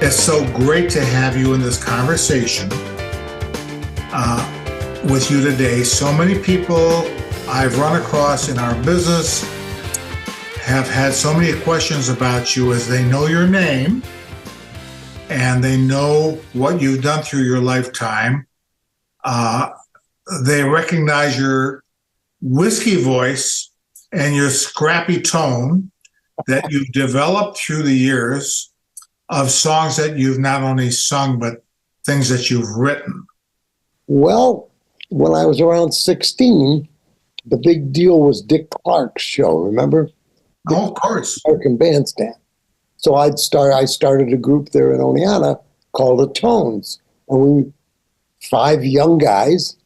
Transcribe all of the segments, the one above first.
It's so great to have you in this conversation with you today. So many people I've run across in our business have had so many questions about you as they know your name and they know what you've done through your lifetime. They recognize your whiskey voice and your scrappy tone that you've developed through the years of songs that you've not only sung, but things that you've written. Well, when I was around 16, the big deal was Dick Clark's show, remember? Oh, of course. American Bandstand. So I started a group there in Oneonta called the Tones. And we, 5 young guys,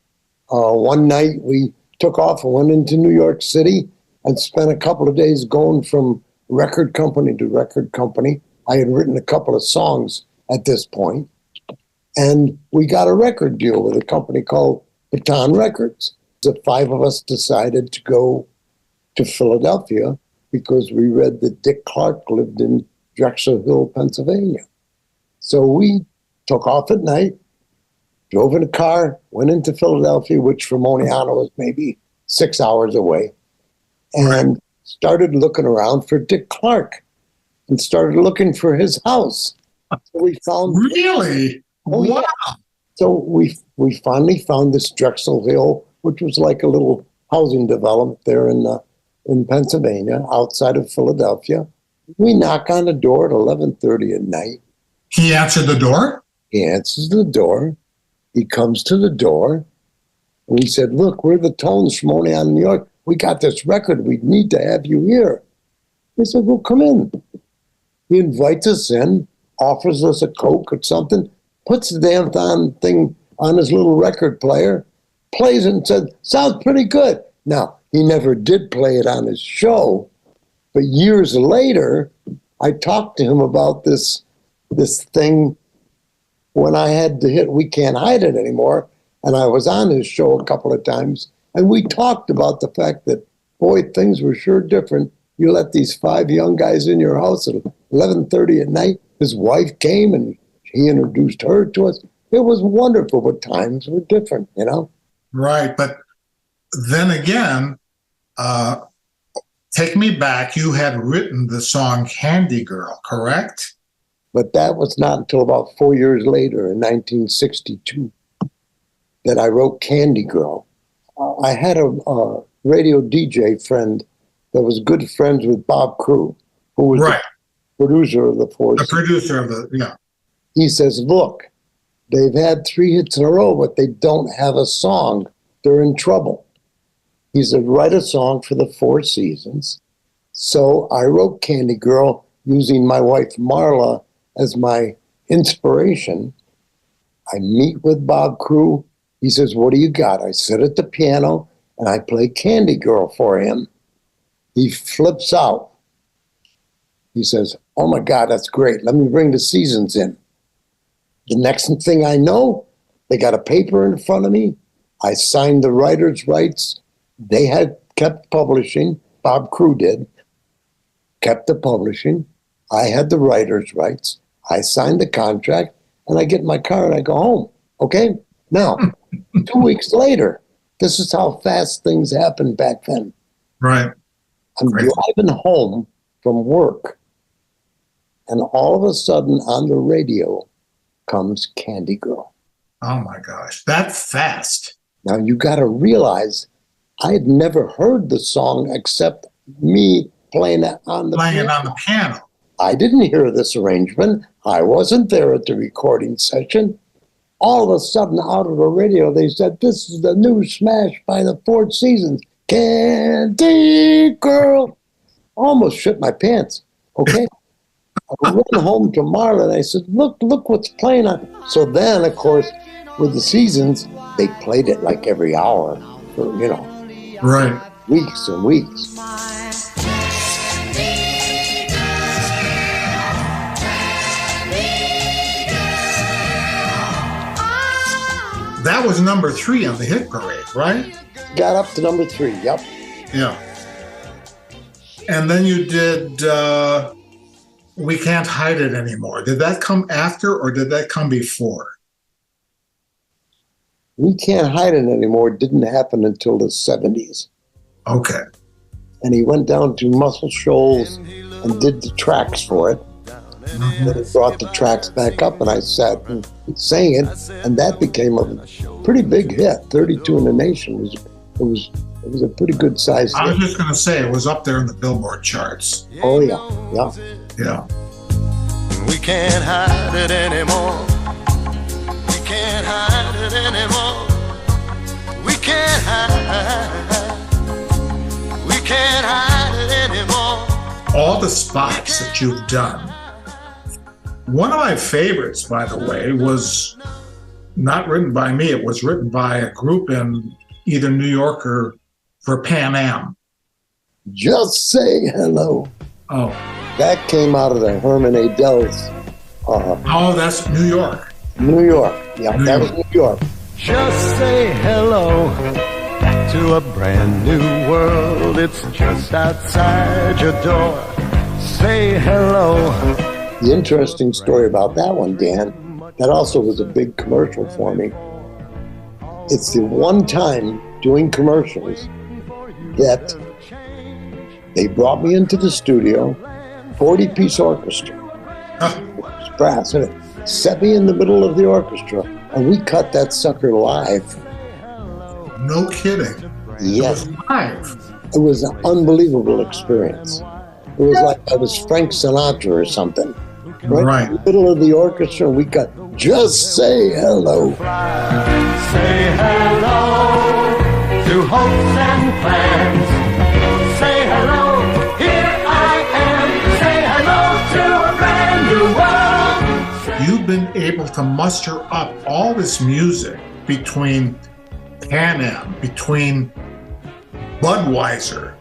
one night we took off and went into New York City and spent a couple of days going from record company to record company. I had written a couple of songs at this point. And we got a record deal with a company called Baton Records. The 5 of us decided to go to Philadelphia because we read that Dick Clark lived in Drexel Hill, Pennsylvania. So we took off at night, drove in a car, went into Philadelphia, which from Oneonta was maybe 6 hours away, and started looking around for Dick Clark and started looking for his house. So we found... Really? Oh, wow. Yeah. So we finally found this Drexel Hill, which was like a little housing development there in Pennsylvania, outside of Philadelphia. We knock on the door at 11:30 at night. He answered the door? He answers the door. He comes to the door. And he said, look, we're the Tones from Oneonta, New York. We got this record. We need to have you here. He said, well, come in. He invites us in, offers us a Coke or something, puts the damn thing on his little record player, plays it and said, sounds pretty good. Now, he never did play it on his show, but years later, I talked to him about this thing when I had to hit We Can't Hide It Anymore, and I was on his show a couple of times, and we talked about the fact that, boy, things were sure different. You let these 5 young guys in your house at 11:30 at night. His wife came, and he introduced her to us. It was wonderful, but times were different, you know? Right, but then again, take me back. You had written the song Candy Girl, correct? But that was not until about 4 years later, in 1962, that I wrote Candy Girl. I had a radio DJ friend that was good friends with Bob Crew, who was the producer of the Four Seasons. The producer of the, yeah. He says, look, they've had 3 hits in a row, but they don't have a song. They're in trouble. He said, write a song for the Four Seasons. So I wrote Candy Girl using my wife Marla as my inspiration. I meet with Bob Crew. He says, what do you got? I sit at the piano and I play Candy Girl for him. He flips out. He says, oh my God, that's great. Let me bring the Seasons in. The next thing I know, they got a paper in front of me. I signed the writer's rights. They had kept publishing. Bob Crew did. Kept the publishing. I had the writer's rights. I signed the contract, and I get in my car and I go home. Okay? Now, 2 weeks later, this is how fast things happened back then. Right. I'm driving home from work, and all of a sudden on the radio comes Candy Girl. Oh my gosh, that's fast. Now you got to realize I had never heard the song except me playing it on the piano. I didn't hear this arrangement. I wasn't there at the recording session. All of a sudden, out of the radio, they said, this is the new smash by the Four Seasons, Candy Girl. Almost shit my pants, okay? I went home to Marla and I said, look what's playing on. So then, of course, with the Seasons, they played it like every hour for, right, weeks and weeks. That was number 3 on the hit parade, right? Got up to number 3, yep. Yeah. And then you did We Can't Hide It Anymore. Did that come after or did that come before? We Can't Hide It Anymore didn't happen until the 70s. Okay. And he went down to Muscle Shoals and did the tracks for it. Mm-hmm. Then he brought the tracks back up, and I sat and sang it, and that became a pretty big hit. 32 in the nation. It was a pretty good size hit. I was just going to say, it was up there in the Billboard charts. Oh, yeah. Yeah. We can't hide it anymore. We can't hide it anymore. We can't hide it anymore. All the spots that you've done. One of my favorites, by the way, was not written by me. It was written by a group in either New York or for Pan Am. Just Say Hello. Oh. That came out of the Herman Adels. That's New York. New York. Yeah, that was New York. Just say hello to a brand new world. It's just outside your door. Say hello. The interesting story about that one, Dan, that also was a big commercial for me. It's the one time doing commercials that they brought me into the studio, 40-piece orchestra, brass in it, set me in the middle of the orchestra, and we cut that sucker live. No kidding. Yes. It was live. It was an unbelievable experience. It was like I was Frank Sinatra or something. Right in the middle of the orchestra, and we got Just Say Hello. Say hello to hopes and plans. Say hello, here I am. Say hello to a brand new world. You've been able to muster up all this music between Pan Am, between Budweiser.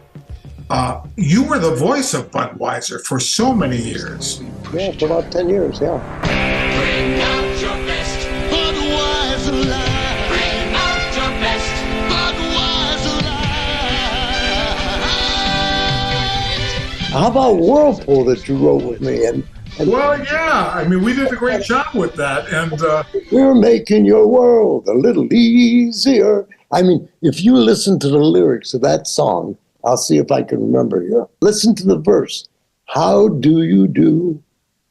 You were the voice of Budweiser for so many years. Yeah, for about 10 years, yeah. Bring out your best Budweiser live. Bring out your best Budweiser live. How about Whirlpool that you wrote with me? And Well, yeah. I mean, we did a great job with that. And we're making your world a little easier. I mean, if you listen to the lyrics of that song, I'll see if I can remember here. Listen to the verse. How do you do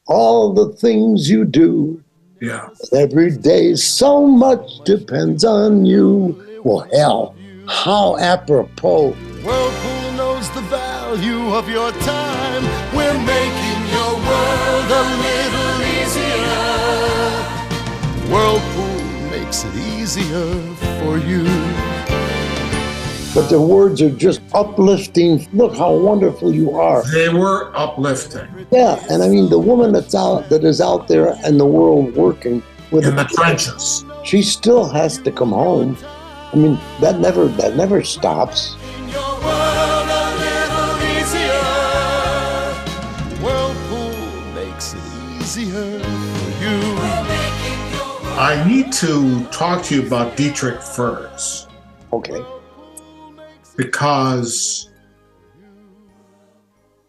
all the things you do? yeah. Every day so much depends on you. Well, hell, how apropos. Whirlpool knows the value of your time. We're making your world a little easier. Whirlpool makes it easier for you. But the words are just uplifting. Look how wonderful you are. They were uplifting. Yeah, and I mean, the woman that is out there in the world working with In the trenches. she still has to come home. I mean, that never stops. Your world a little easier. Whirlpool makes it easier for you. I need to talk to you about Dittrich Furs Okay. because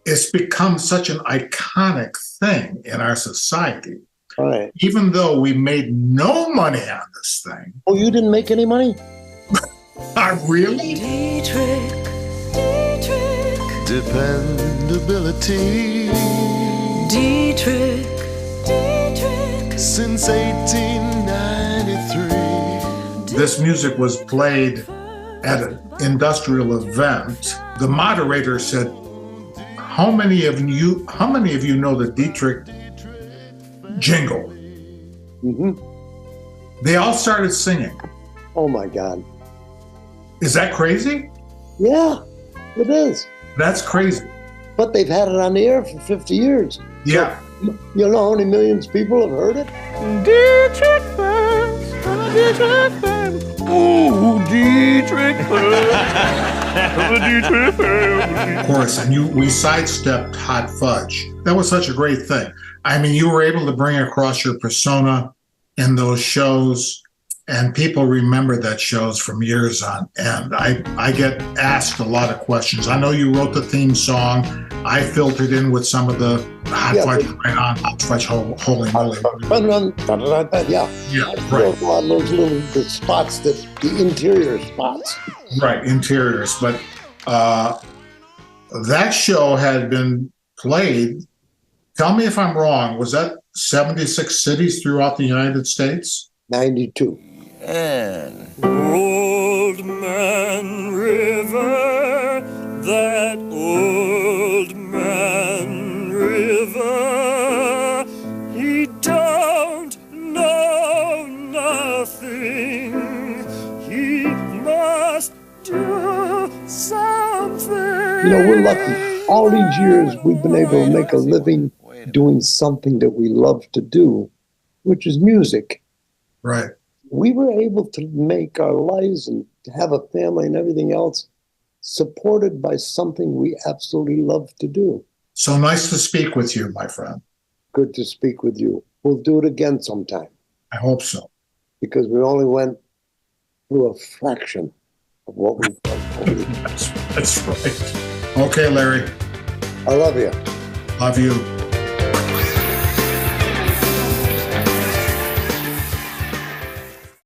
it's become such an iconic thing in our society. All right. Even though we made no money on this thing. Oh, you didn't make any money? Really? Dittrich, Dependability Dittrich, since 1893. This music was played at an industrial event. The moderator said, how many of you know the Dittrich jingle? Mm-hmm. They all started singing. Oh, my God. Is that crazy? Yeah, it is. That's crazy. But they've had it on the air for 50 years. Yeah. You know how many millions of people have heard it? Dittrich Furs, Dittrich Furs. Ooh, Dittrich Furs. Of course, and we sidestepped Hot Fudge. That was such a great thing. I mean, you were able to bring across your persona in those shows. and people remember that shows from years on end. I get asked a lot of questions. I know you wrote the theme song. I filtered in with some of the Hot Fudge right on Hot Fudge Holy Moly. Yeah, right. A lot of those little the spots, the interior spots. Right, interiors. But that show had been played. Tell me if I'm wrong. Was that 76 cities throughout the United States? 92. And Old Man River, that old man river, he don't know nothing. He must do something. You know, we're lucky. All these years we've been able to make a living doing something that we love to do, which is music. Right. We were able to make our lives and to have a family and everything else supported by something we absolutely love to do. So nice to speak with you, my friend. Good to speak with you. We'll do it again sometime. I hope so. Because we only went through a fraction of what we've done. That's right. Okay, Larry. I love you. Love you.